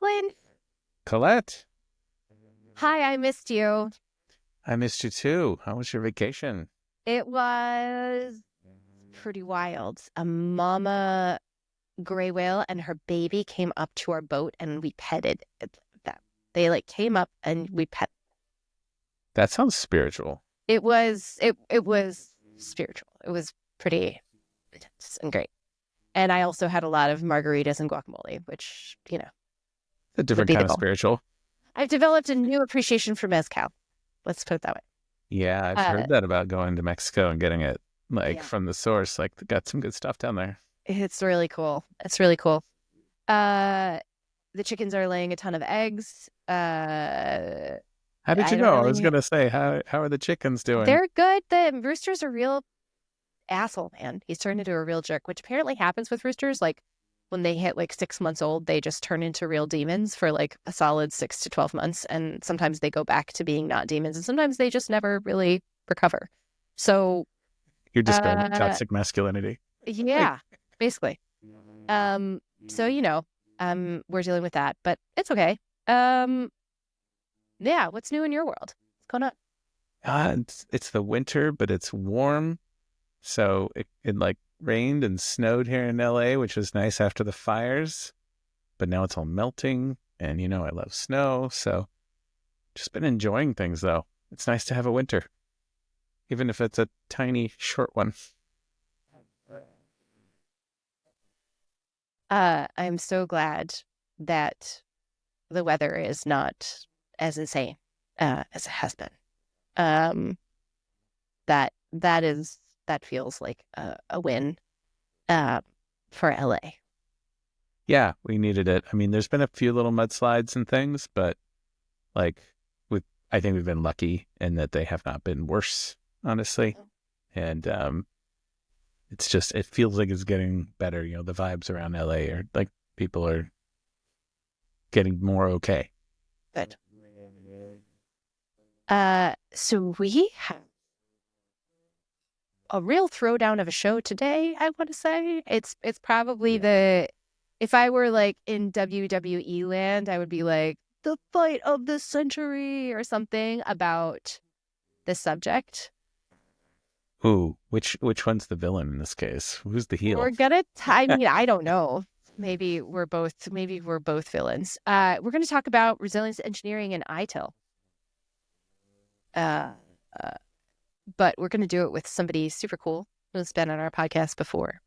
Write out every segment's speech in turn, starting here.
Lynn. Colette, Hi, I missed you. I missed you too. How was your vacation? It was pretty wild. A mama gray whale and her baby came up to our boat and we petted them. They came up and we pet. That sounds spiritual. It was spiritual. It was pretty intense and great. And I also had a lot of margaritas and guacamole, which, A would different be the kind of goal. spiritual. I've developed a new appreciation for mezcal. Let's put it that way. Yeah, I've Uh, heard that about going to Mexico and getting it yeah. from the source. Like, they got some good stuff down there. It's really cool. It's really cool. Uh, the chickens are laying a ton of eggs. How did I you don't know? I was really. gonna say, how are the chickens doing? They're good. The rooster's a real asshole, man. He's turned into a real jerk, which apparently happens with roosters. Like when they hit 6 months old, they just turn into real demons for a solid 6 to 12 months, and sometimes they go back to being not demons, and sometimes they just never really recover. So, You're describing uh, toxic masculinity. yeah, basically. Um, so we're dealing with that, but it's okay. Um, yeah, what's new in your world? What's going on? It's the winter, but it's warm. So it rained and snowed here in LA, which was nice after the fires. But now it's all melting, and I love snow. So just been enjoying things though. It's nice to have a winter, even if it's a tiny, short one. I'm so glad that the weather is not as insane as it has been. Um, that feels like a win uh, for LA. Yeah, we needed it. I mean, there's been a few little mudslides and things, but like with I think we've been lucky in that they have not been worse, honestly. And it feels like it's getting better. The vibes around LA are like people are getting more okay. Good. So we have a real throwdown of a show today, I want to say. It's probably if I were in WWE land, I would be like the fight of the century or something about the subject. Ooh, which one's the villain in this case? Who's the heel? I mean, I don't know. Maybe we're both villains. We're gonna talk about resilience engineering and ITIL. Uh, uh, but we're gonna do it with somebody super cool who's been on our podcast before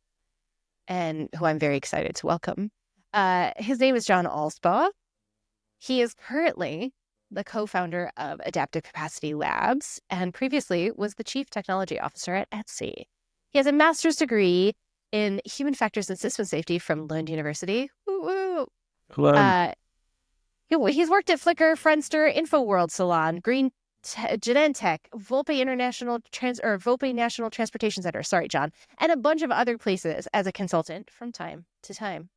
and who I'm very excited to welcome. His name is John Allspaw. He is currently the co-founder of Adaptive Capacity Labs and previously was the chief technology officer at Etsy. He has a master's degree in human factors and system safety from Lund University. Woo-woo. Hello. He's worked at Flickr, Friendster, InfoWorld Salon, Genentech, Volpe National Transportation Center. Sorry, John, and a bunch of other places as a consultant from time to time.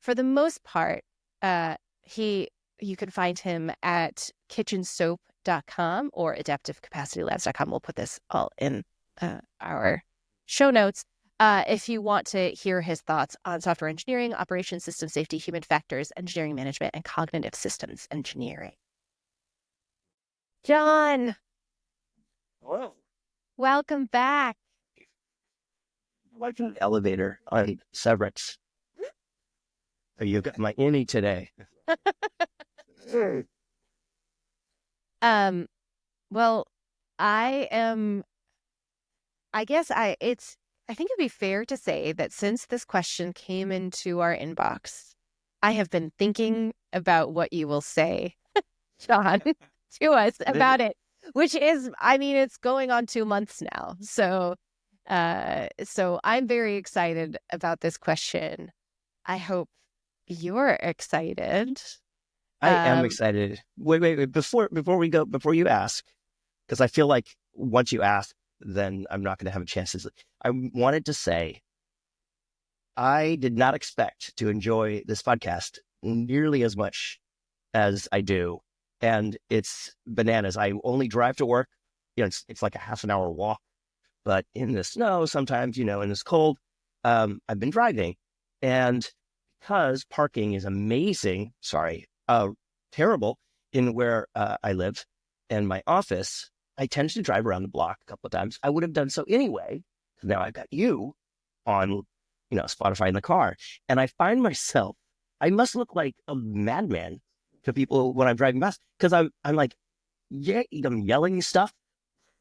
For the most part, you can find him at kitchensoap.com or adaptivecapacitylabs.com. We'll put this all in our show notes. If you want to hear his thoughts on software engineering, operations, system safety, human factors, engineering management, and cognitive systems engineering. John, Hello. welcome back. Like an elevator on Severance. So you got my innie today. Well, I am. I guess I think it'd be fair to say that since this question came into our inbox, I have been thinking about what you will say, John, to us about it, which is, I mean, it's going on 2 months now. So I'm very excited about this question. I hope you're excited. I am excited. Wait. Before you ask, because I feel like once you ask, then I'm not going to have a chance to. I wanted to say, I did not expect to enjoy this podcast nearly as much as I do. And it's bananas. I only drive to work. It's like a half an hour walk. But in the snow, sometimes, in this cold, I've been driving. And because parking is amazing, sorry, terrible in where I live and my office. I tend to drive around the block a couple of times. I would have done so anyway. Now I've got you on, Spotify in the car. And I find myself, I must look like a madman to people when I'm driving past because I'm like, yeah, I'm yelling stuff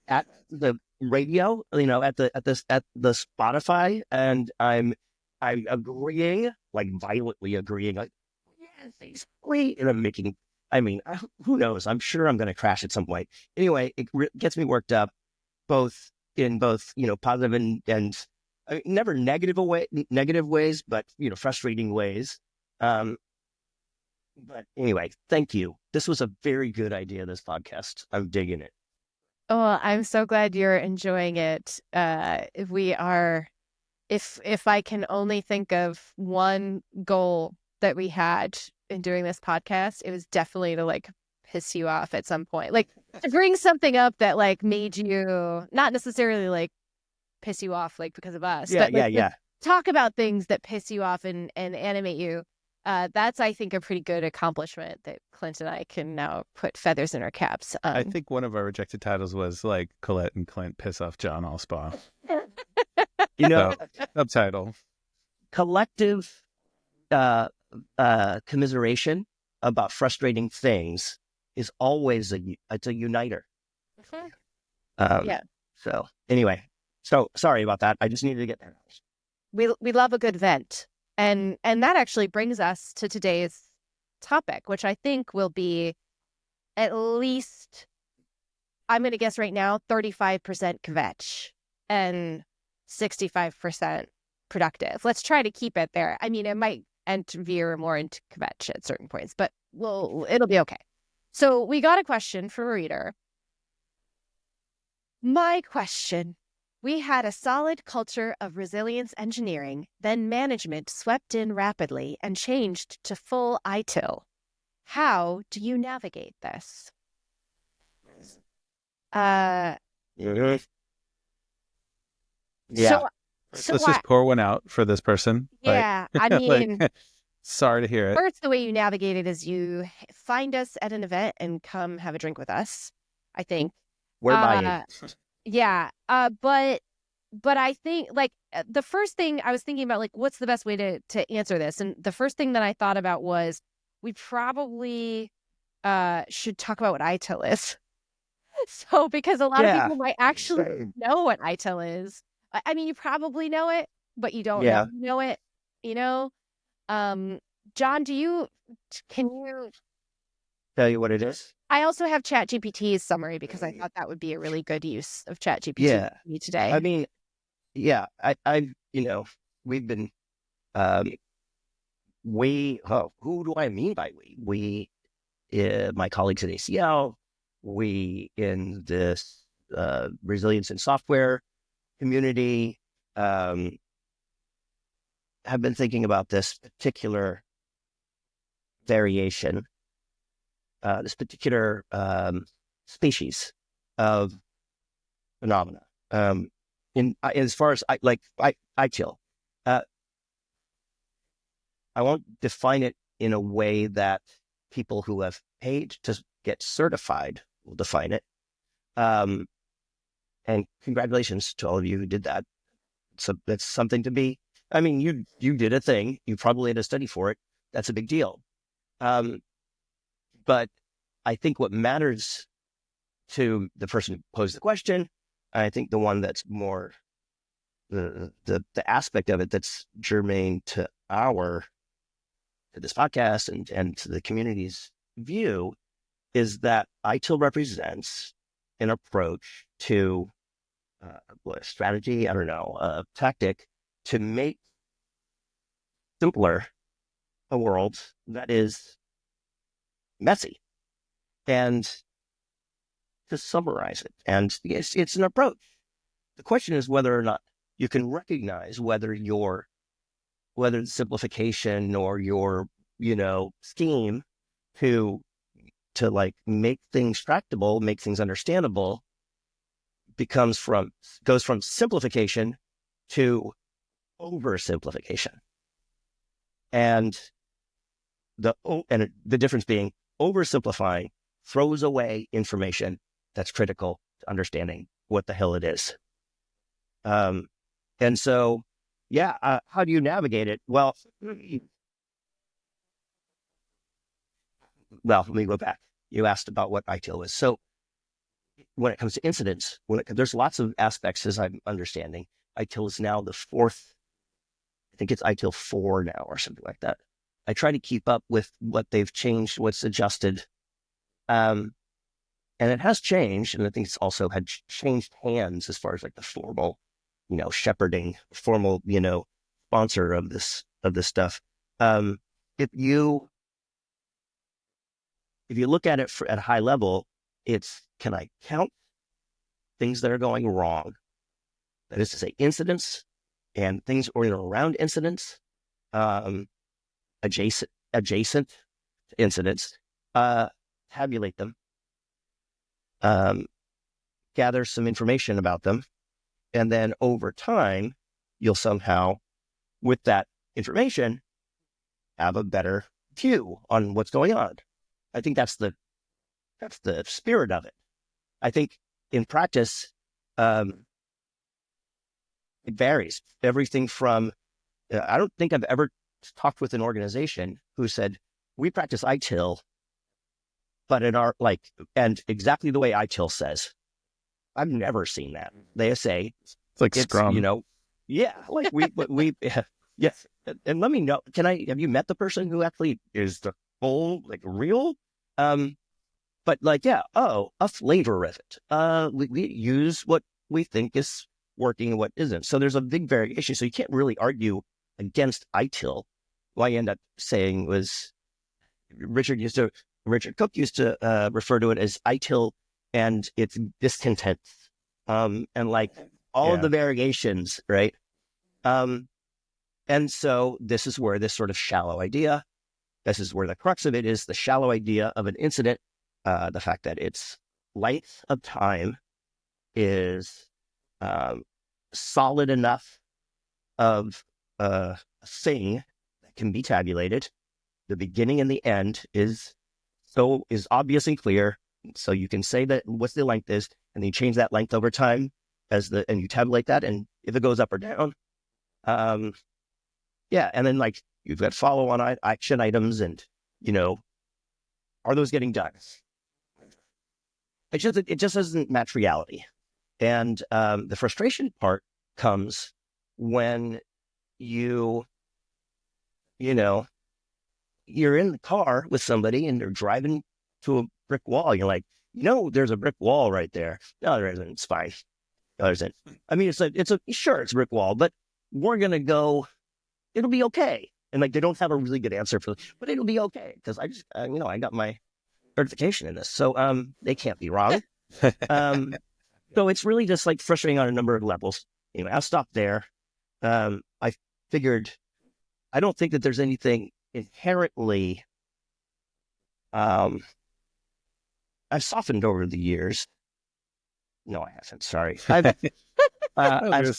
at the radio, at the Spotify, and I'm agreeing, like violently agreeing, like, yes, basically, and I'm making. I mean, who knows? I'm sure I'm going to crash at some point. Anyway, it gets me worked up, both positive and never negative ways, but frustrating ways. Um, but anyway, thank you. This was a very good idea. This podcast, I'm digging it. Oh, I'm so glad you're enjoying it. If I can only think of one goal that we had in doing this podcast, it was definitely to like piss you off at some point, like to bring something up that like made you not necessarily like piss you off like because of us, but like talk about things that piss you off and animate you. That's, I think, a pretty good accomplishment that Clint and I can now put feathers in our caps. I think one of our rejected titles was like Colette and Clint piss off John Allspaw. Subtitle. Collective commiseration about frustrating things is always it's a uniter. So anyway, sorry about that. I just needed to get there. We love a good vent. And that actually brings us to today's topic, which I think will be at least, I'm going to guess right now, 35% kvetch and 65% productive. Let's try to keep it there. I mean, it might veer more into kvetch at certain points, but it'll be okay. So we got a question from a reader. My question. We had a solid culture of resilience engineering, then management swept in rapidly and changed to full ITIL. How do you navigate this? Yeah. So let's just pour one out for this person. Yeah, I mean, sorry to hear it. First, the way you navigate it is you find us at an event and come have a drink with us, I think. We're buying. Yeah. But I think like the first thing I was thinking about, like, what's the best way to answer this? And the first thing that I thought about was we probably should talk about what ITIL is. So because a lot of people might actually know what ITIL is. I mean, you probably know it, but you don't know it, John, can you tell you what it is? I also have ChatGPT's summary because I thought that would be a really good use of ChatGPT for me today. I mean, we've been who do I mean by we? My colleagues at ACL, we in this resilience and software community have been thinking about this particular variation, this particular species of phenomena. As far as ITIL, I won't define it in a way that people who have paid to get certified will define it. And congratulations to all of you who did that. So that's something to be. I mean, you did a thing. You probably had to study for it. That's a big deal. But I think what matters to the person who posed the question, I think the one that's more the aspect of it that's germane to this podcast and to the community's view is that ITIL represents an approach to a strategy, a tactic to make simpler a world that is messy. And to summarize it, and it's an approach. The question is whether or not you can recognize whether the simplification or your, scheme to like make things tractable, make things understandable, goes from simplification to oversimplification. And the difference being oversimplifying throws away information that's critical to understanding what the hell it is. And so, how do you navigate it? Well, let me go back. You asked about what ITIL is. So when it comes to incidents, there's lots of aspects, as I'm understanding. ITIL is now the fourth, I think it's ITIL 4 now or something like that. I try to keep up with what they've changed, what's adjusted. And it has changed. And I think it's also had changed hands as far as like the formal, shepherding, formal, sponsor of this stuff. If you look at it at a high level, it's, can I count things that are going wrong? That is to say, incidents and things around incidents, adjacent incidents, tabulate them, gather some information about them, and then over time, you'll somehow, with that information, have a better view on what's going on. I think that's the spirit of it. I think in practice, it varies. Everything from, I don't think I've ever talked with an organization who said, we practice ITIL, but in our, and exactly the way ITIL says. I've never seen that. They say, it's like Scrum. Yes. And let me know, have you met the person who actually is the full, real? But a flavor of it. We use what we think is working and what isn't. So there's a big variation. So you can't really argue against ITIL. What I end up saying was Richard Cook used to refer to it as ITIL and its discontents. And all of the variations, right? And so this is where this sort of shallow idea, this is where the crux of it is, the shallow idea of an incident. The fact that its length of time is solid enough of a thing that can be tabulated. The beginning and the end is obvious and clear. So you can say that what the length is, and then you change that length over time and you tabulate that, and if it goes up or down, and then you've got follow-on action items, and are those getting done? It just doesn't match reality. And the frustration part comes when you're in the car with somebody and they're driving to a brick wall. You're like, there's a brick wall right there. No, there isn't. It's fine. No, there isn't. I mean, it's a brick wall, but we're going to go, it'll be okay. And they don't have a really good answer for it, but it'll be okay. Because I just, I got my certification in this. So they can't be wrong. So it's really just frustrating on a number of levels. I'll stop there. I figured, I don't think that there's anything inherently, I've softened over the years. No, I haven't. Sorry. I've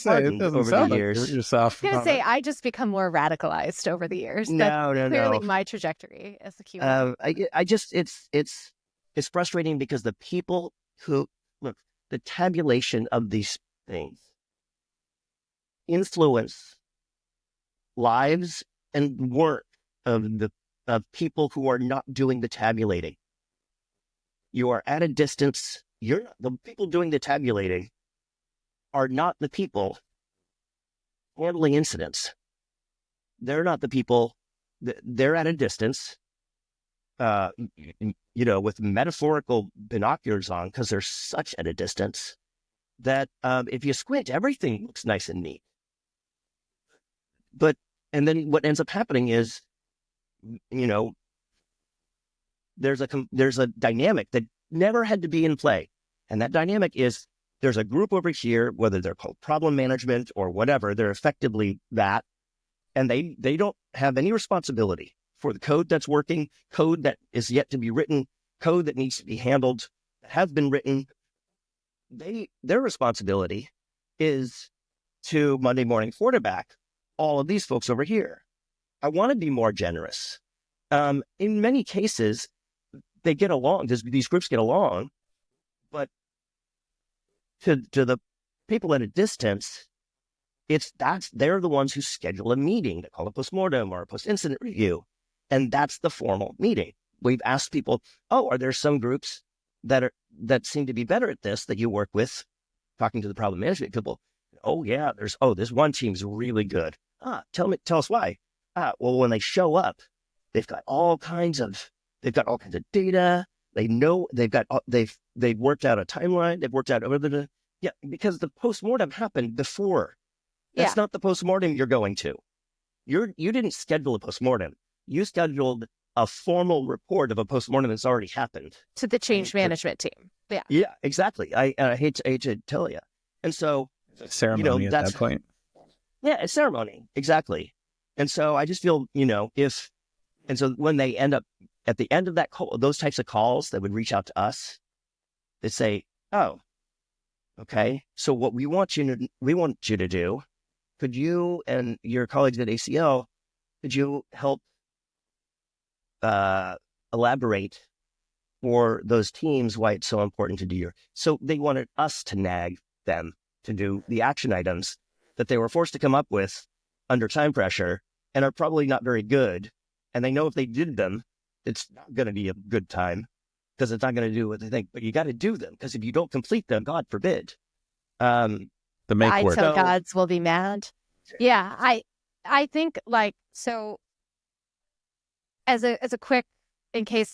hardened over the years. You're soft. I was going to say, I just become more radicalized over the years. No. Clearly my trajectory as a human. It's frustrating because the people who, look, the tabulation of these things influence lives and work of people who are not doing the tabulating. You are at a distance. The people doing the tabulating are not the people handling incidents. They're not the people. They're at a distance, with metaphorical binoculars on, because they're such at a distance that if you squint, everything looks nice and neat. And then what ends up happening is, there's a dynamic that never had to be in play. And that dynamic is, there's a group over here, whether they're called problem management or whatever, they're effectively that. And they don't have any responsibility for the code that's working, code that is yet to be written, code that needs to be handled, that has been written. Their responsibility is to Monday morning quarterback all of these folks over here. I want to be more generous. in many cases, they get along. These groups get along, but to the people at a distance, they're the ones who schedule a meeting. They call a postmortem or a post-incident review, and that's the formal meeting. We've asked people, "Oh, are there some groups that seem to be better at this that you work with?" Talking to the problem management people, "Oh yeah, this one team's really good. Tell us why." Well, when they show up, they've got all kinds of data. They know they've worked out a timeline. They've worked out because the postmortem happened before. That's not the postmortem you're going to. You didn't schedule a postmortem. You scheduled a formal report of a postmortem that's already happened to the change management team. Yeah. Yeah, exactly. I hate to tell you. And so, ceremony at that point. Yeah, a ceremony. Exactly. And so I just feel, so when they end up at the end of that call, those types of calls that would reach out to us, they say, "Oh, okay. So what we want you to do, could you and your colleagues at ACL, could you help elaborate for those teams why it's so important to do so they wanted us to nag them to do the action items that they were forced to come up with under time pressure and are probably not very good. And they know if they did them, it's not going to be a good time because it's not going to do what they think. But you got to do them because if you don't complete them, God forbid, the make work. ITIL gods will be mad. Yeah, I think so. As a quick, in case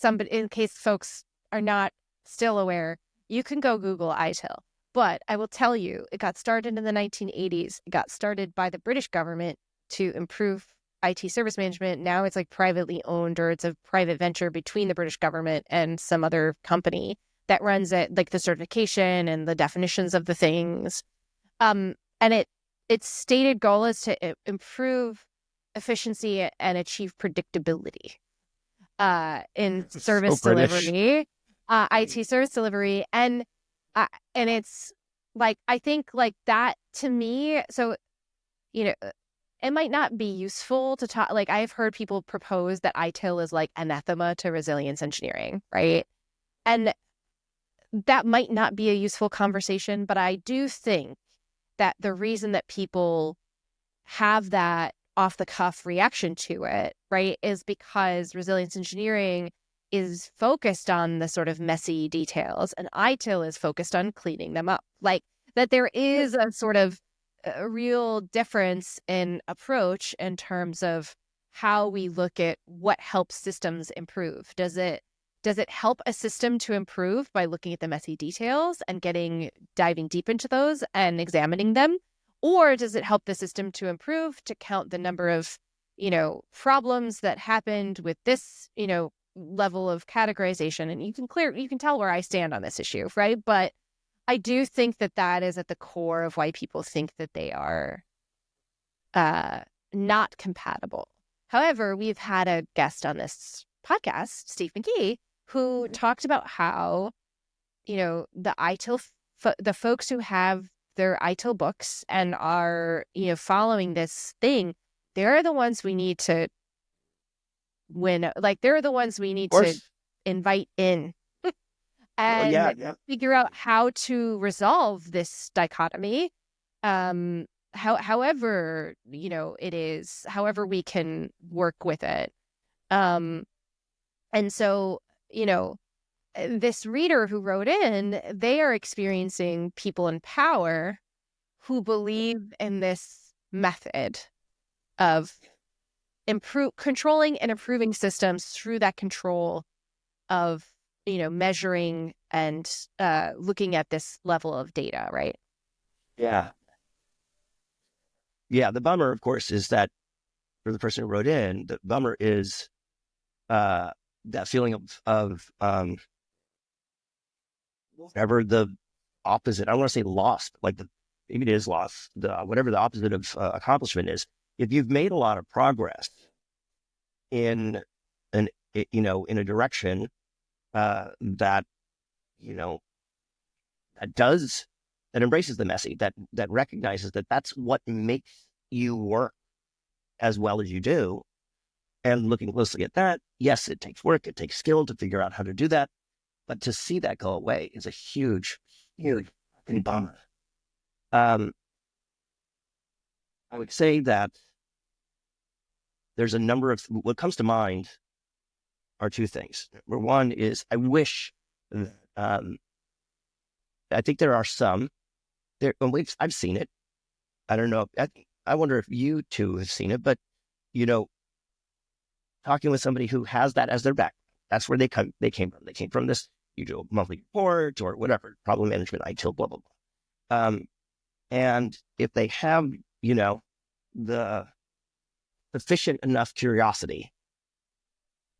folks are not still aware, you can go Google ITIL. But I will tell you, it got started in the 1980s. It got started by the British government to improve IT service management. Now it's privately owned, or it's a private venture between the British government and some other company that runs it, the certification and the definitions of the things. And its stated goal is to improve efficiency and achieve predictability in service delivery, IT service delivery. And it's I think that to me, so, it might not be useful to talk, I've heard people propose that ITIL is anathema to resilience engineering, right? And that might not be a useful conversation, but I do think that the reason that people have that off the cuff reaction to it, right, is because resilience engineering is focused on the sort of messy details and ITIL is focused on cleaning them up. That there is a sort of a real difference in approach in terms of how we look at what helps systems improve. Does it help a system to improve by looking at the messy details and diving deep into those and examining them? Or does it help the system to improve to count the number of, problems that happened with this, level of categorization? And you can tell where I stand on this issue, right? But I do think that is at the core of why people think that they are not compatible. However, we've had a guest on this podcast, Steve McGee, who talked about how, the ITIL, the folks who have their ITIL books and are, following this thing, they're the ones we need to win. They're the ones we need to invite in and figure out how to resolve this dichotomy. However, it is, however we can work with it. And so, this reader who wrote in, they are experiencing people in power who believe in this method of controlling and improving systems through that control of, measuring and looking at this level of data, right? Yeah. Yeah. The bummer, of course, is that for the person who wrote in, the bummer is that feeling of whatever the opposite, I don't want to say lost, maybe it is lost, whatever the opposite of accomplishment is. If you've made a lot of progress in a direction that embraces the messy, that recognizes that that's what makes you work as well as you do, And looking closely at that, yes, it takes work, it takes skill to figure out how to do that. But to see that go away is a huge, huge bummer. I would say that there's a number of, what comes to mind are two things. Number one is I wish, I think there are some, I've seen it. I don't know. I wonder if you two have seen it, but, talking with somebody who has that as their background, that's where they came from. They came from this, you do a monthly report or whatever, problem management, ITIL, blah, blah, blah. And if they have, the sufficient enough curiosity,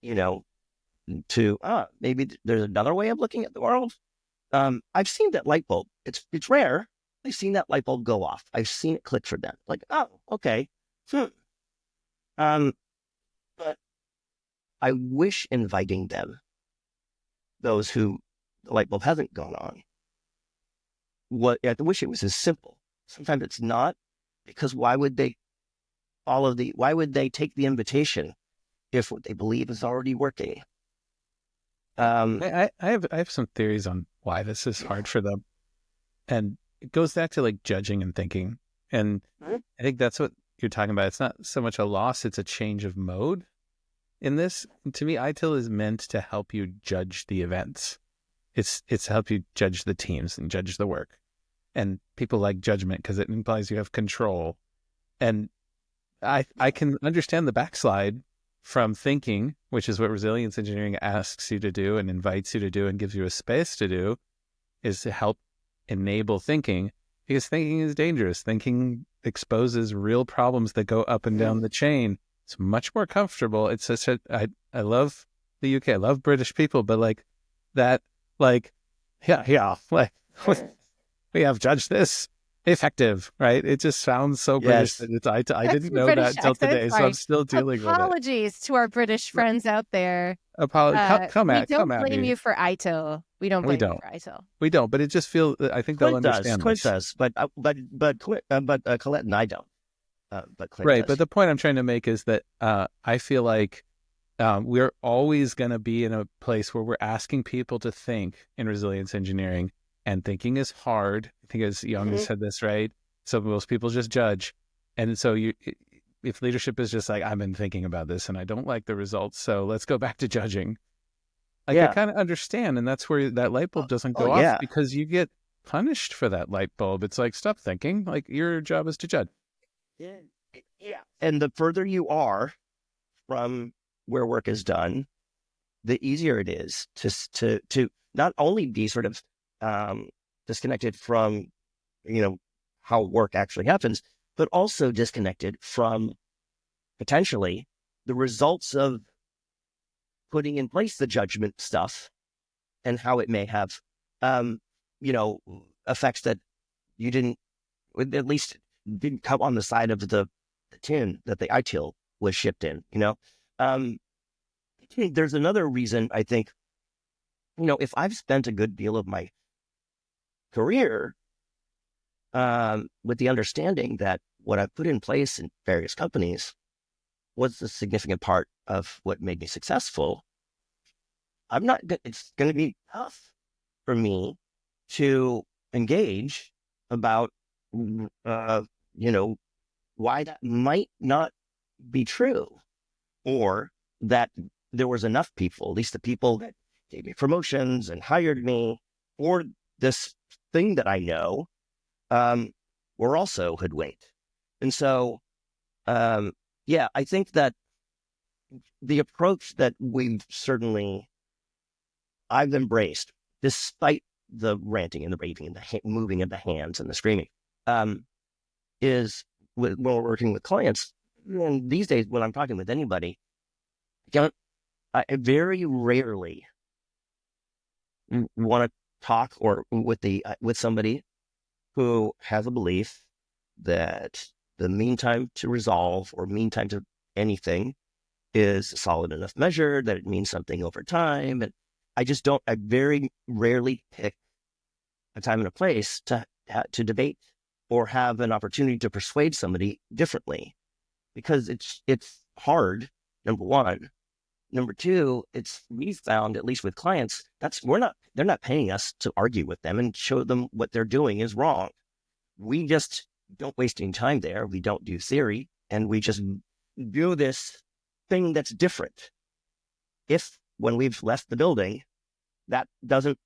to, maybe there's another way of looking at the world. I've seen that light bulb. It's rare. I've seen that light bulb go off. I've seen it click for them. Like, oh, okay. But I wish inviting them, those who the light bulb hasn't gone on, I wish it was as simple. Sometimes it's not, because why would they take the invitation if what they believe is already working? I have some theories on why this is hard for them. And it goes back to like judging and thinking. And I think that's what you're talking about. It's not so much a loss, it's a change of mode in this. To me, ITIL is meant to help you judge the events. It's to help you judge the teams and judge the work. And people like judgment because it implies you have control. And I can understand the backslide from thinking, which is what resilience engineering asks you to do and invites you to do and gives you a space to do, is to help enable thinking, because thinking is dangerous. Thinking exposes real problems that go up and down the chain. It's much more comfortable. It's such a, I love the UK. I love British people, but like that, like, yeah, like we have judged this effective, right? It just sounds so British that it's, I didn't know British that till accent, today, so I'm still dealing with it. Apologies to our British friends out there. Come we at blame me. you for ITIL. We don't blame you for ITIL. We don't, but it just feels, I think they'll understand. Clint does, but Colette and I don't. But Clint right, does. but the point I'm trying to make is that I feel like we're always going to be in a place where we're asking people to think in resilience engineering, and thinking is hard. I think as Young said this, right? So most people just judge. And so if leadership is just like, I've been thinking about this and I don't like the results, so let's go back to judging. Like, I kind of understand. And that's where that light bulb doesn't go off, because you get punished for that light bulb. It's like, stop thinking. Like, your job is to judge. Yeah. And the further you are from where work is done, the easier it is to not only be sort of disconnected from, how work actually happens, but also disconnected from potentially the results of putting in place the judgment stuff and how it may have, effects that you didn't, at least didn't come on the side of the tin that the ITIL was shipped in, There's another reason, I think, if I've spent a good deal of my career with the understanding that what I've put in place in various companies was a significant part of what made me successful, it's going to be tough for me to engage about, why that might not be true, or that there was enough people, at least the people that gave me promotions and hired me, or this thing that I know, were also hoodwinked. And so, I think that the approach that I've embraced, despite the ranting and the raving and the moving of the hands and the screaming, is when we're working with clients. And these days, when I'm talking with anybody, I very rarely want to talk or with somebody who has a belief that the mean time to resolve or mean time to anything is a solid enough measure, that it means something over time. And I very rarely pick a time and a place to debate or have an opportunity to persuade somebody differently, because it's hard, number one. Number two, we found, at least with clients, they're not paying us to argue with them and show them what they're doing is wrong. We just don't waste any time there. We don't do theory, and we just do this thing that's different. If when we've left the building, that doesn't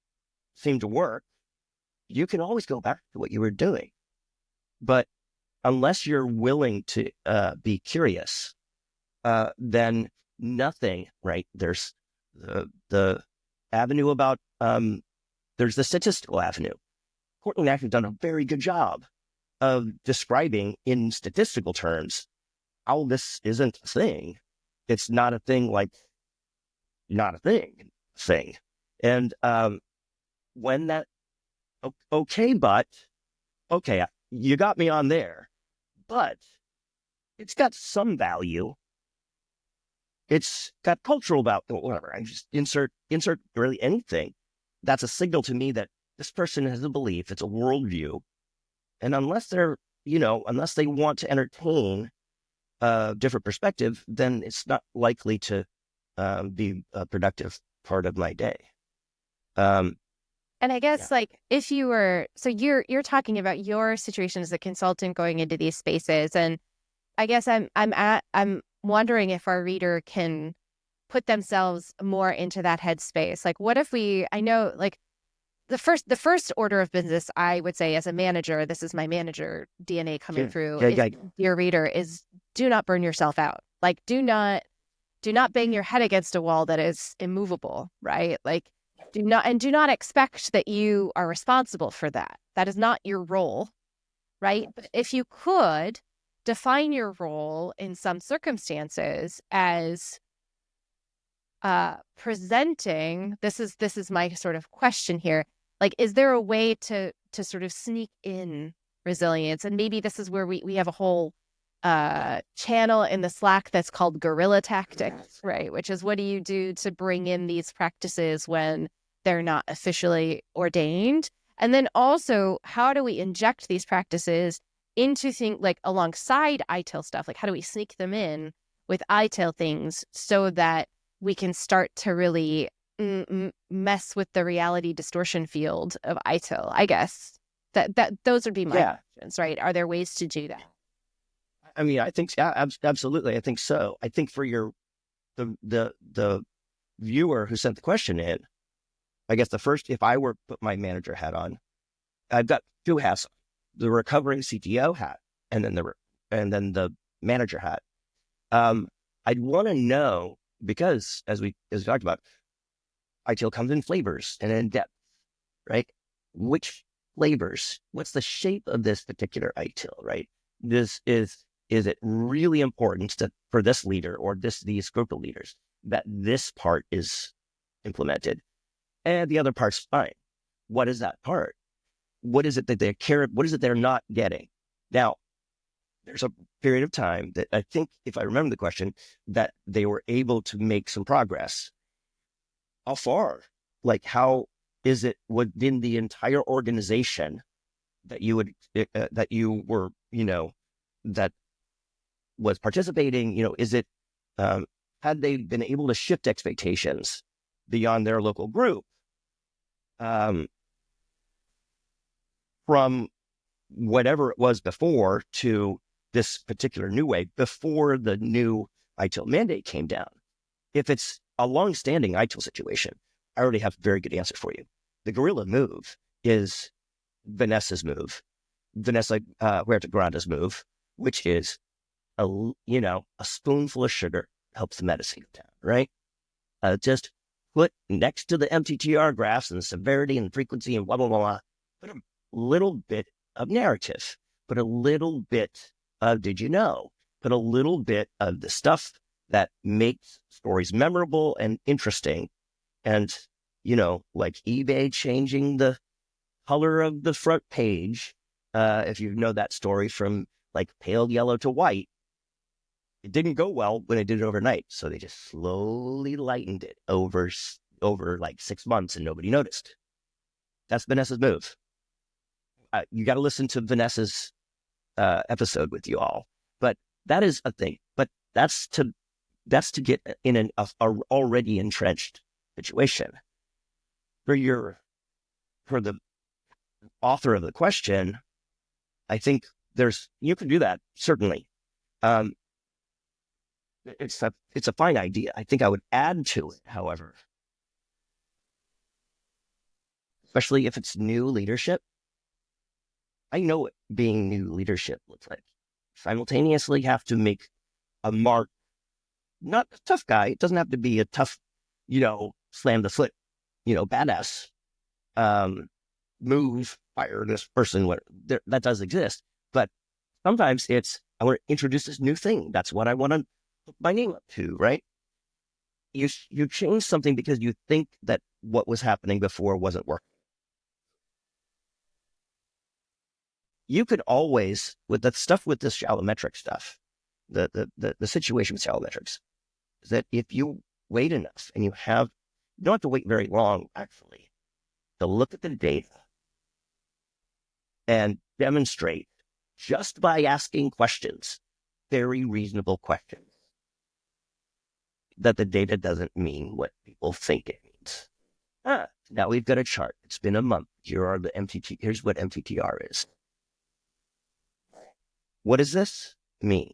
seem to work, you can always go back to what you were doing. But unless you're willing to be curious, then nothing, right? There's the avenue about, there's the statistical avenue. Cortland actually done a very good job of describing in statistical terms how this isn't a thing. It's not a thing like not a thing. And when that, okay, you got me on there, but it's got some value. It's got cultural value, whatever. I just insert really anything. That's a signal to me that this person has a belief, it's a worldview. And unless they want to entertain a different perspective, then it's not likely to be a productive part of my day. And I guess if you were, so you're talking about your situation as a consultant going into these spaces, and I guess I'm wondering if our reader can put themselves more into that headspace. Like, what if I know, like, the first order of business, I would say, as a manager, this is my manager DNA coming through, dear reader, is do not burn yourself out. Like, do not bang your head against a wall that is immovable, right? Like, do not expect that you are responsible for that. That is not your role, right? But if you could define your role in some circumstances as presenting, this is my sort of question here. Like, is there a way to sort of sneak in resilience? And maybe this is where we have a whole channel in the Slack that's called guerrilla tactics, right? Which is, what do you do to bring in these practices when they're not officially ordained? And then also, how do we inject these practices into things like alongside ITIL stuff? Like, how do we sneak them in with ITIL things so that we can start to really mess with the reality distortion field of ITIL? I guess that those would be my questions, right? Are there ways to do that? I mean, I think, absolutely. I think so. I think for the viewer who sent the question in, I guess if I were to put my manager hat on, I've got two hats: the recovering CTO hat, and then the manager hat. I'd want to know, because as we talked about, ITIL comes in flavors and in depth, right? Which flavors? What's the shape of this particular ITIL, right? Is it really important for this leader or these group of leaders that this part is implemented, and the other part's fine? What is that part? What is it that they care? What is it they're not getting? Now, there's a period of time that I think, if I remember the question, that they were able to make some progress. How far? Like, how is it within the entire organization that you were, that was participating? Is it, had they been able to shift expectations beyond their local group, from whatever it was before to this particular new way before the new ITIL mandate came down? If it's a long-standing ITIL situation, I already have a very good answer for you. The guerrilla move is Vanessa Huerta Granda's move, which is a spoonful of sugar helps the medicine go down, right? Just put next to the MTTR graphs and the severity and frequency and blah, blah, blah, blah, put a little bit of narrative, put a little bit of did you know, put a little bit of the stuff that makes stories memorable and interesting. And, like eBay changing the color of the front page, if you know that story, from like pale yellow to white, it didn't go well when they did it overnight. So they just slowly lightened it over like 6 months and nobody noticed. That's Vanessa's move. You got to listen to Vanessa's episode with you all. But that is a thing. But that's to That's to get in an already entrenched situation. For the author of the question, I think you can do that, certainly. It's a fine idea. I think I would add to it, however, especially if it's new leadership. I know what being new leadership looks like. Simultaneously have to make a mark, not a tough guy. It doesn't have to be a tough, slam the foot, badass move, fire this person. That does exist. But sometimes I want to introduce this new thing. That's what I want to put my name up to, right? You change something because you think that what was happening before wasn't working. You could always, with the stuff with this shallow-metric stuff, the situation with shallow-metrics, is that if you wait enough and you don't have to wait very long, actually, to look at the data and demonstrate just by asking questions, very reasonable questions, that the data doesn't mean what people think it means. Now we've got a chart. It's been a month. Here's what MTTR is. What does this mean?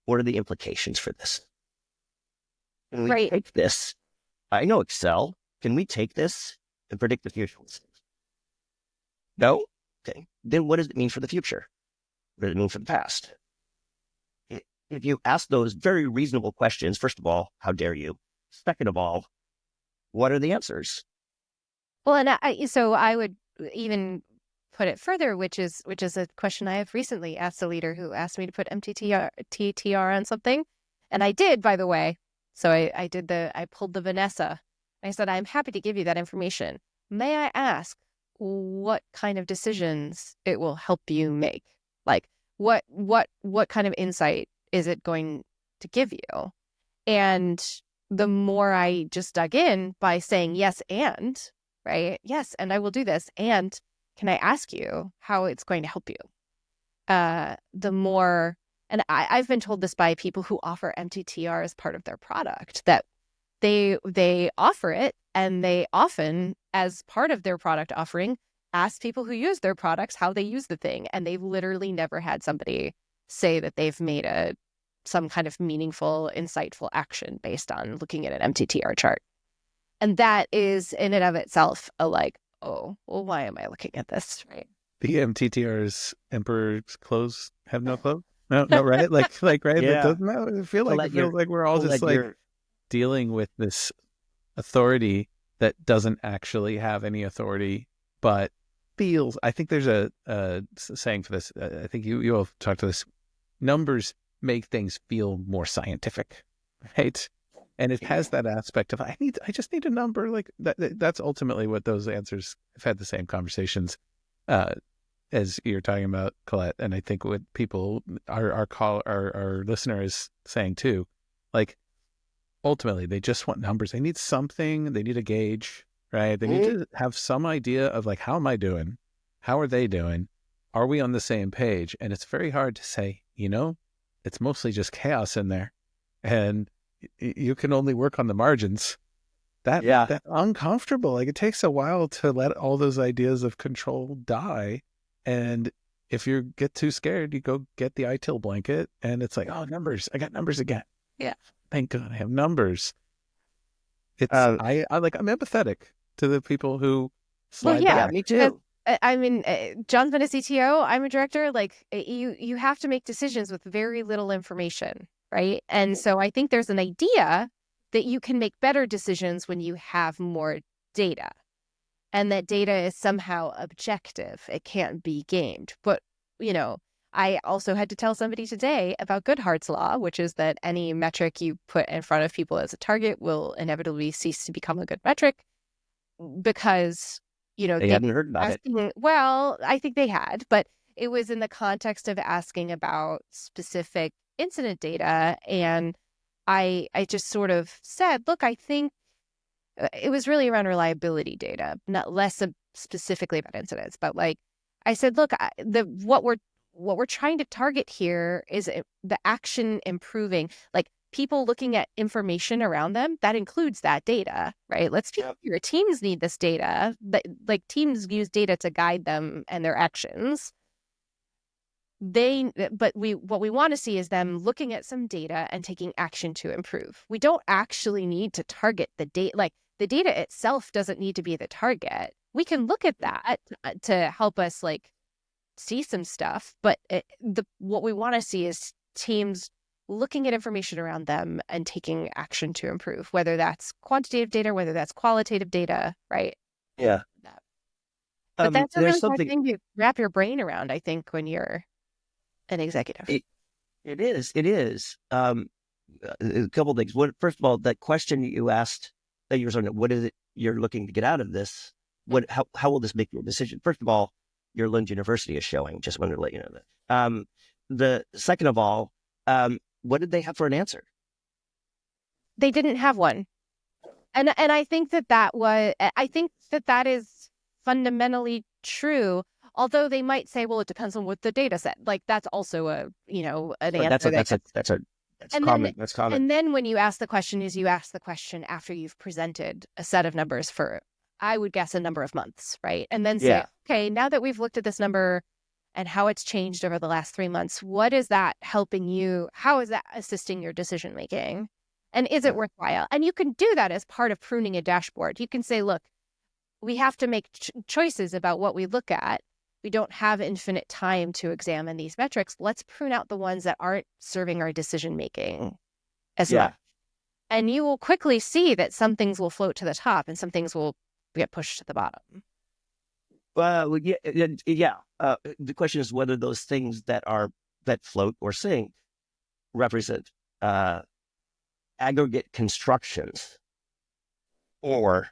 What are the implications for this? Can we take this? I know Excel. Can we take this and predict the future? No? Okay. Then what does it mean for the future? What does it mean for the past? If you ask those very reasonable questions, first of all, how dare you? Second of all, what are the answers? Well, and so I would even put it further, which is a question I have recently asked a leader who asked me to put MTTR on something. And I did, by the way. So I pulled the Vanessa. I said, I'm happy to give you that information. May I ask what kind of decisions it will help you make? Like what kind of insight is it going to give you? And the more I just dug in by saying yes and, right? Yes, and I will do this. And can I ask you how it's going to help you? The more, and I've been told this by people who offer MTTR as part of their product, that they offer it, and they often, as part of their product offering, ask people who use their products how they use the thing. And they've literally never had somebody say that they've made some kind of meaningful, insightful action based on looking at an MTTR chart. And that is in and of itself oh, well, why am I looking at this, right? The MTTR's emperor's clothes have no clothes? No, right? Like, right? Yeah. It doesn't matter. It feels like we're all just dealing with this authority that doesn't actually have any authority, but feels. I think there's a saying for this. I think you all talked to this. Numbers make things feel more scientific, right? And it has that aspect of I just need a number. Like that's ultimately what those answers. I've had the same conversations as you're talking about, Colette, and I think what people our listener is saying too. Like ultimately, they just want numbers. They need something. They need a gauge, right? They need to have some idea of like, how am I doing? How are they doing? Are we on the same page? And it's very hard to say. It's mostly just chaos in there, and you can only work on the margins. That's uncomfortable. Like it takes a while to let all those ideas of control die. And if you get too scared, you go get the ITIL blanket and it's like, oh, numbers. I got numbers again. Yeah. Thank God I have numbers. I'm empathetic to the people who slide back. Yeah, me too. I mean, John's been a CTO. I'm a director. Like you have to make decisions with very little information, right? And so I think there's an idea that you can make better decisions when you have more data, and that data is somehow objective. It can't be gamed. But I also had to tell somebody today about Goodhart's law, which is that any metric you put in front of people as a target will inevitably cease to become a good metric, because they hadn't heard about it. Well, I think they had, but it was in the context of asking about specific incident data. And I just sort of said, look, I think it was really around reliability data, not less specifically about incidents. But I said, look, what we're trying to target here is the action improving. Like people looking at information around them, that includes that data, right? Let's be clear, teams need this data. Like teams use data to guide them and their actions. What we want to see is them looking at some data and taking action to improve. We don't actually need to target the data. Like the data itself doesn't need to be the target. We can look at that to help us like see some stuff, but what we want to see is teams looking at information around them and taking action to improve, whether that's quantitative data, whether that's qualitative data, right? Yeah. But that's a really hard thing to wrap your brain around, I think, when you're an executive. It is. A couple of things. First of all, that question you asked that you were saying, what is it you're looking to get out of this? How will this make your decision? First of all, your Lund University is showing. Just wanted to let you know that. The second of all, what did they have for an answer? They didn't have one, and I think that is fundamentally true. Although they might say, well, it depends on what the data set. Like that's also an answer. That's common. That's common. And then when you ask the question, you ask the question after you've presented a set of numbers for, I would guess, a number of months, right? And then say, okay, now that we've looked at this number and how it's changed over the last 3 months, what is that helping you? How is that assisting your decision making? And is it worthwhile? And you can do that as part of pruning a dashboard. You can say, look, we have to make choices about what we look at. We don't have infinite time to examine these metrics. Let's prune out the ones that aren't serving our decision making as much. And you will quickly see that some things will float to the top and some things will get pushed to the bottom. Well, yeah. The question is whether those things that float or sink represent aggregate constructions, or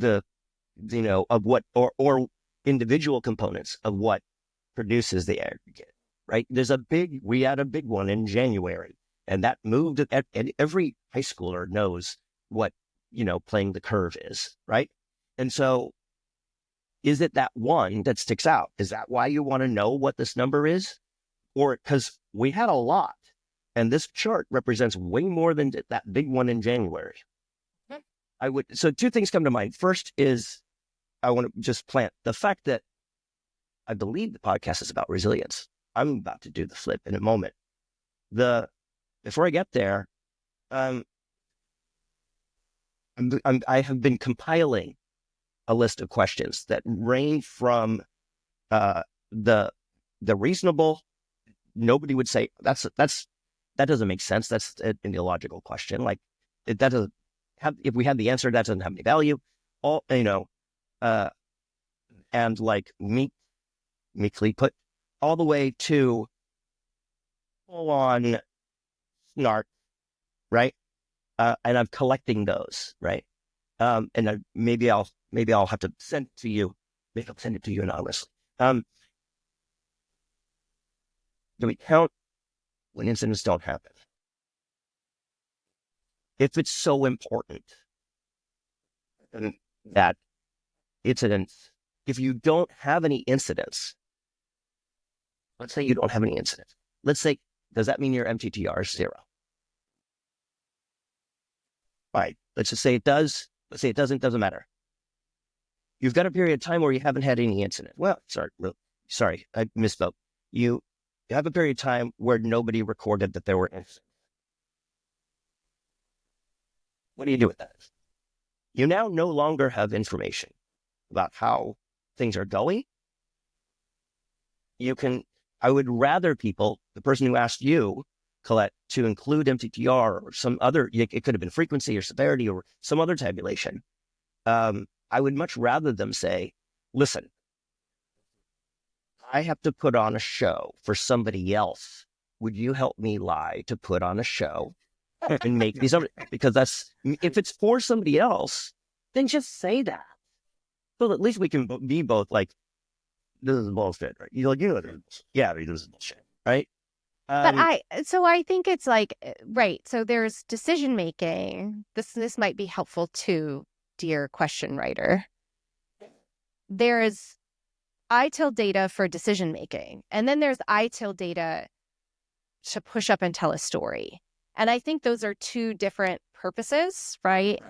of what, or individual components of what produces the aggregate. Right? We had a big one in January, and that moved. And every high schooler knows what playing the curve is, right? And so, is it that one that sticks out? Is that why you want to know what this number is? Or because we had a lot, and this chart represents way more than that big one in January. So two things come to mind. First is, I want to just plant the fact that I believe the podcast is about resilience. I'm about to do the flip in a moment. Before I get there, I have been compiling a list of questions that range from the reasonable. Nobody would say that doesn't make sense. That's an illogical question. Like that doesn't have. If we had the answer, that doesn't have any value. And like meekly put, all the way to full on snark, right? And I'm collecting those, right? And maybe I'll have to send it to you. Maybe I'll send it to you anonymously. Do we count when incidents don't happen? If it's so important that incidents, if you don't have any incidents, let's say you don't have any incidents. Let's say, does that mean your MTTR is 0? Right. Let's just say it does. Let's say it doesn't matter. You've got a period of time where you haven't had any incident. Well, sorry, I misspoke. You have a period of time where nobody recorded that there were incidents. What do you do with that? You now no longer have information about how things are going. I would rather the person who asked you, Colette, to include MTTR or some other, it could have been frequency or severity or some other tabulation. I would much rather them say, listen, I have to put on a show for somebody else. Would you help me lie to put on a show and make these numbers? Because if it's for somebody else, then just say that. So at least we can be both like, this is bullshit, right? This is bullshit, right? But I think it's like, right. So there's decision making. This might be helpful too, dear question writer. There is ITIL data for decision making, and then there's ITIL data to push up and tell a story. And I think those are two different purposes, right?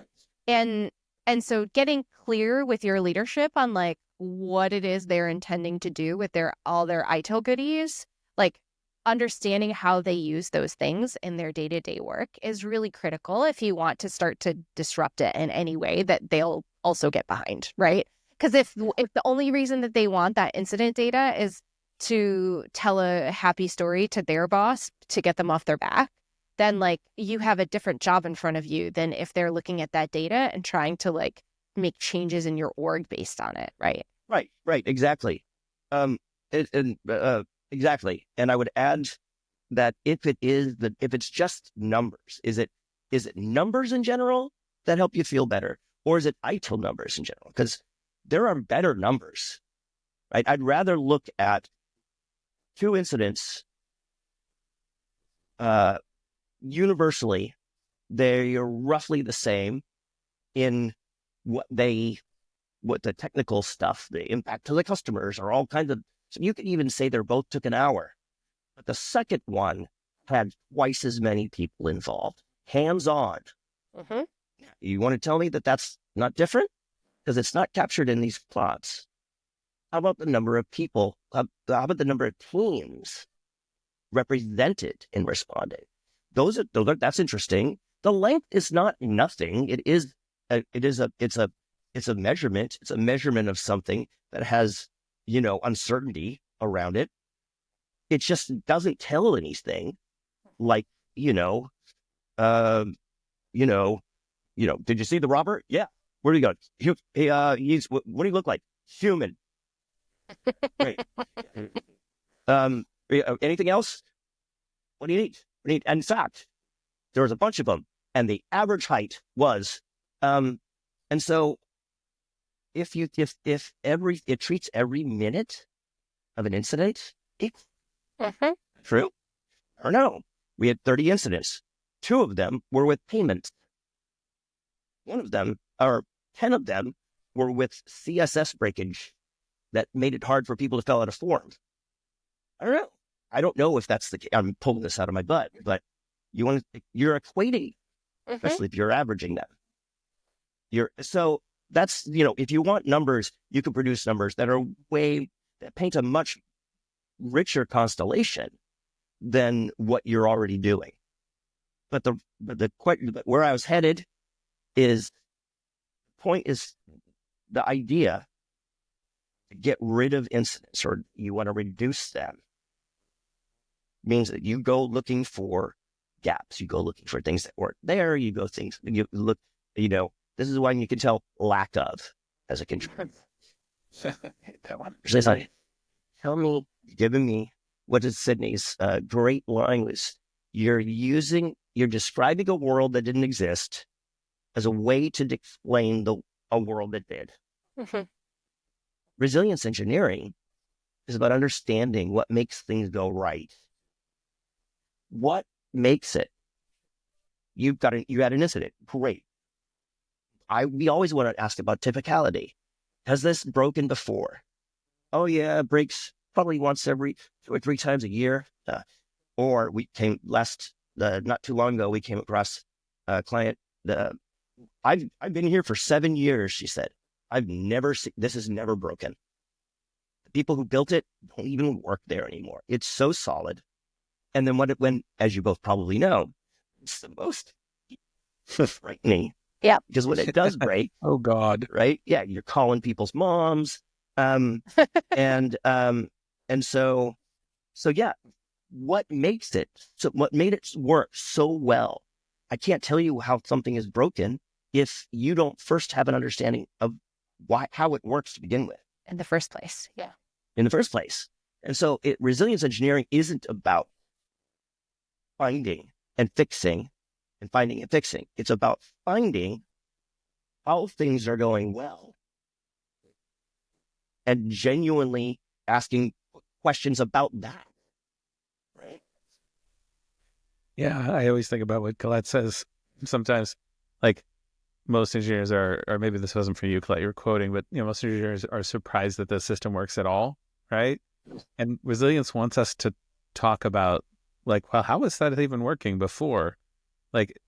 And so getting clear with your leadership on like what it is they're intending to do with all their ITIL goodies, like understanding how they use those things in their day-to-day work is really critical if you want to start to disrupt it in any way that they'll also get behind, right? Because if the only reason that they want that incident data is to tell a happy story to their boss to get them off their back, then like you have a different job in front of you than if they're looking at that data and trying to like make changes in your org based on it, right? Right, exactly. Exactly. And I would add that if it's just numbers, is it numbers in general that help you feel better, or is it ITIL numbers in general? Because there are better numbers, right? I'd rather look at 2 incidents. Universally, they are roughly the same in what the technical stuff, the impact to the customers, are all kinds of. So you could even say they both took an hour, but the second one had twice as many people involved, hands-on. Mm-hmm. You want to tell me that that's not different? Because it's not captured in these plots. How about the number of people? How about the number of teams represented in responding? That's interesting. The length is not nothing. It's a measurement. It's a measurement of something that has, uncertainty around it. It just doesn't tell anything like, did you see the robber? Yeah. Where do you go? What do you look like? Human. Great. Anything else? What do you need? In fact, there was a bunch of them, and the average height was, and so if it treats every minute of an incident, it's true or no? We had 30 incidents. 2 of them were with payments. 1 of them, or 10 of them, were with CSS breakage that made it hard for people to fill out a form. I don't know. I don't know if that's the case. I'm pulling this out of my butt, but you're equating, especially if you're averaging them. So that's, if you want numbers, you can produce numbers that paint a much richer constellation than what you're already doing. But where I was headed is, the idea to get rid of incidents, or you want to reduce them, means that you go looking for gaps. You go looking for things that weren't there. You look, this is when you can tell lack of as a control. That one. Giving me, what is Sydney's great line was, you're describing a world that didn't exist as a way to explain a world that did. Mm-hmm. Resilience engineering is about understanding what makes things go right. What makes it? You had an incident. Great. We always want to ask about typicality. Has this broken before? Oh yeah, it breaks probably once every 2 or 3 times a year. Or not too long ago, we came across a client. I've been here for 7 years, she said. This has never broken. The people who built it don't even work there anymore. It's so solid. And then when, as you both probably know, it's the most frightening. Yeah. Because when it does break, oh God, right? Yeah, you're calling people's moms, and so yeah. What makes it? So what made it work so well? I can't tell you how something is broken if you don't first have an understanding of how it works to begin with. In the first place, yeah. In the first place, and so resilience engineering isn't about finding and fixing. It's about finding how things are going well and genuinely asking questions about that. Right? Yeah, I always think about what Colette says sometimes. Like, most engineers or maybe this wasn't for you, Colette, you were quoting, but most engineers are surprised that the system works at all, right? And resilience wants us to talk about, like, well, how was that even working before?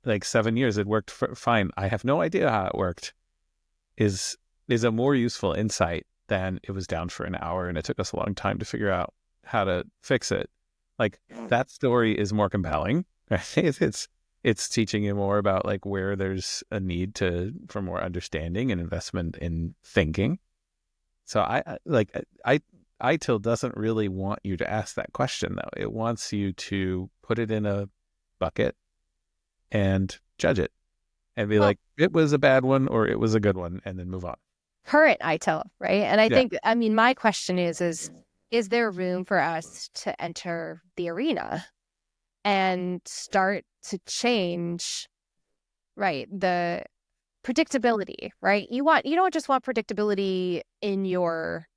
like 7 years, it worked fine. I have no idea how it worked. Is a more useful insight than it was down for an hour and it took us a long time to figure out how to fix it. Like that story is more compelling. Right? It's teaching you more about like where there's a need for more understanding and investment in thinking. So ITIL doesn't really want you to ask that question though. It wants you to put it in a bucket and judge it and be like, it was a bad one or it was a good one, and then move on. Current ITIL, right? And I think, I mean, my question is there room for us to enter the arena and start to change, right, the predictability, right? You don't just want predictability in your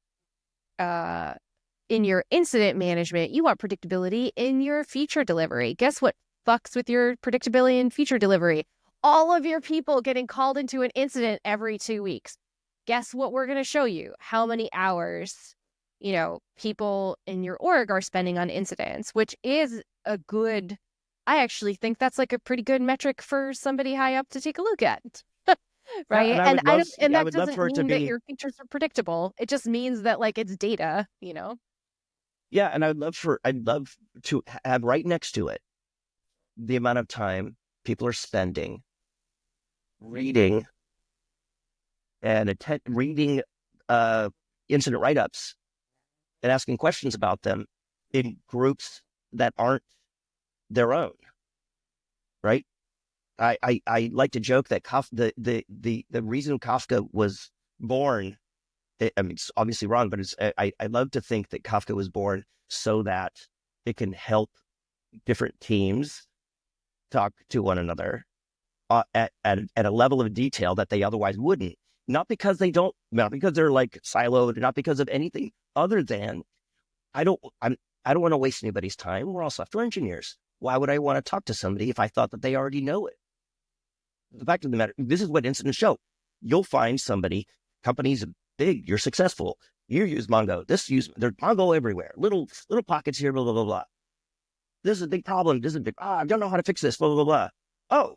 incident management. You want predictability in your feature delivery. Guess what fucks with your predictability in feature delivery? All of your people getting called into an incident every 2 weeks. Guess what we're going to show you? How many hours, people in your org are spending on incidents, which is I actually think that's like a pretty good metric for somebody high up to take a look at. Right. Yeah, and that doesn't mean that your features are predictable. It just means that like it's data, Yeah. And I'd love to have right next to it the amount of time people are spending reading and reading incident write-ups and asking questions about them in groups that aren't their own. Right. I like to joke that the reason Kafka was born, I mean, it's obviously wrong, but I love to think that Kafka was born so that it can help different teams talk to one another at a level of detail that they otherwise wouldn't. Not because they're like siloed, not because of anything other than I don't want to waste anybody's time. We're all software engineers. Why would I want to talk to somebody if I thought that they already know it? The fact of the matter, this is what incidents show. You'll find somebody, companies big, you're successful. You use Mongo. There's Mongo everywhere. Little pockets here, blah, blah, blah, blah. This is a big problem. This is a big, I don't know how to fix this, blah, blah, blah.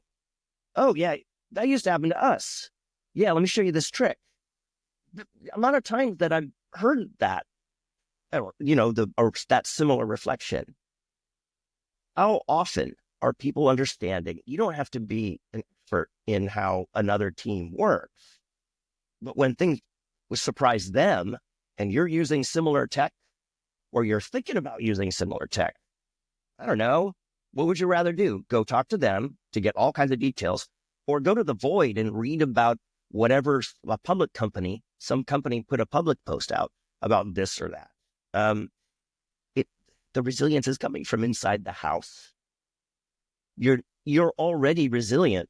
Oh, yeah, that used to happen to us. Yeah, let me show you this trick. The amount of times that I've heard that, or that similar reflection. How often are people understanding you don't have to be an expert in how another team works, but when things surprise them and you're using similar tech or you're thinking about using similar tech, I don't know, what would you rather do? Go talk to them to get all kinds of details, or go to the void and read about whatever some company put a public post out about this or that. The resilience is coming from inside the house. You're already resilient.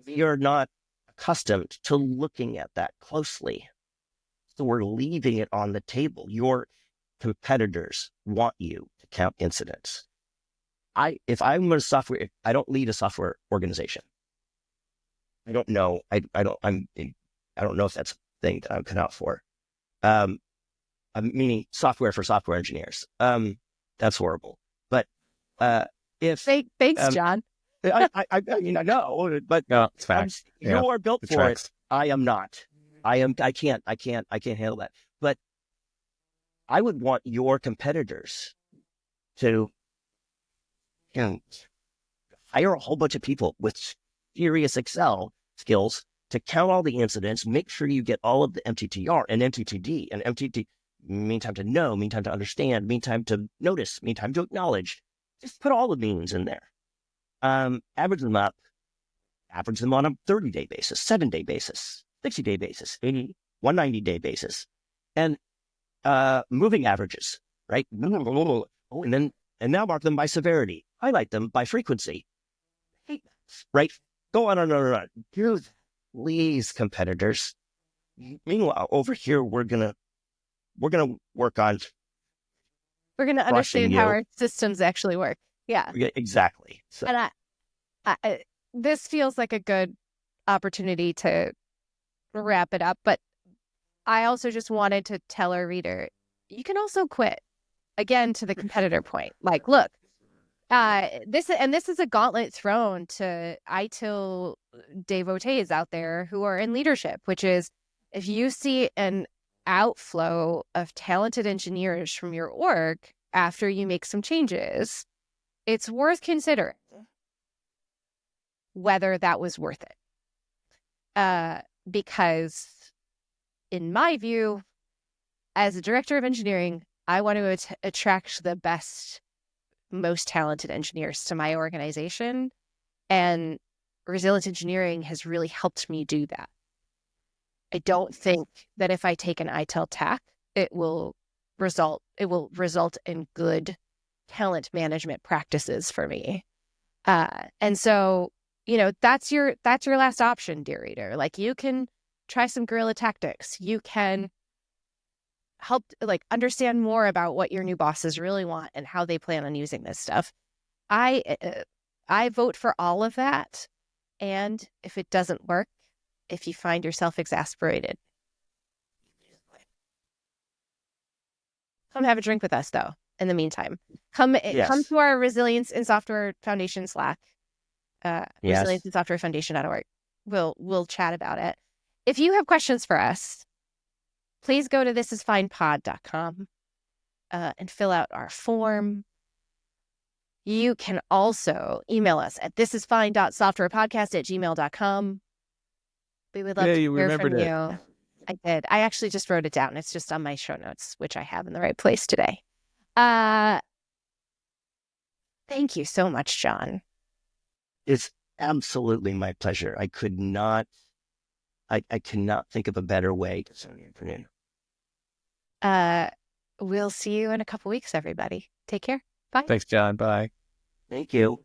We are not accustomed to looking at that closely. So we're leaving it on the table. Your competitors want you to count incidents. If I'm if I don't lead a software organization. I don't know. I don't know if that's a thing that I'm cut out for. Meaning software for software engineers. That's horrible. But thanks, John. I mean, I know, but no, it's facts. You are built for it. I am not. I can't handle that. But I would want your competitors to hire a whole bunch of people with serious Excel skills to count all the incidents, make sure you get all of the MTTR and MTTD and MTT. Mean time to know, mean time to understand, mean time to notice, mean time to acknowledge. Just put all the means in there. Average them up. Average them on a 30-day basis, 7-day basis, 60-day basis, 80, 190-day basis. And moving averages, right? And now mark them by severity. Highlight them by frequency. Right? Go on and on and on. Here's these competitors. Meanwhile, over here, we're gonna work on. We're gonna understand how our systems actually work. Yeah, exactly. So. And I this feels like a good opportunity to wrap it up. But I also just wanted to tell our reader, you can also quit. Again, to the competitor point. Like, look, This is a gauntlet thrown to ITIL devotees out there who are in leadership, which is if you see an outflow of talented engineers from your org after you make some changes, it's worth considering whether that was worth it. Because in my view, as a director of engineering, I want to attract the best, most talented engineers to my organization. And resilient engineering has really helped me do that. I don't think that if I take an ITIL tack, it will result in good talent management practices for me. And so, that's your last option, dear reader. Like, you can try some guerrilla tactics. You can help understand more about what your new bosses really want and how they plan on using this stuff. I vote for all of that. And if it doesn't work, if you find yourself exasperated, come have a drink with us, though. In the meantime, come to our Resilience in Software Foundation Slack, resilienceandsoftwarefoundation.org. We'll chat about it. If you have questions for us, please go to thisisfinepod.com and fill out our form. You can also email us at thisisfine.softwarepodcast@gmail.com. We would love to hear from you. I did. I actually just wrote it down. It's just on my show notes, which I have in the right place today. Thank you so much, John. It's absolutely my pleasure. I could not think of a better way to spend the afternoon. We'll see you in a couple weeks, everybody. Take care. Bye. Thanks, John. Bye. Thank you.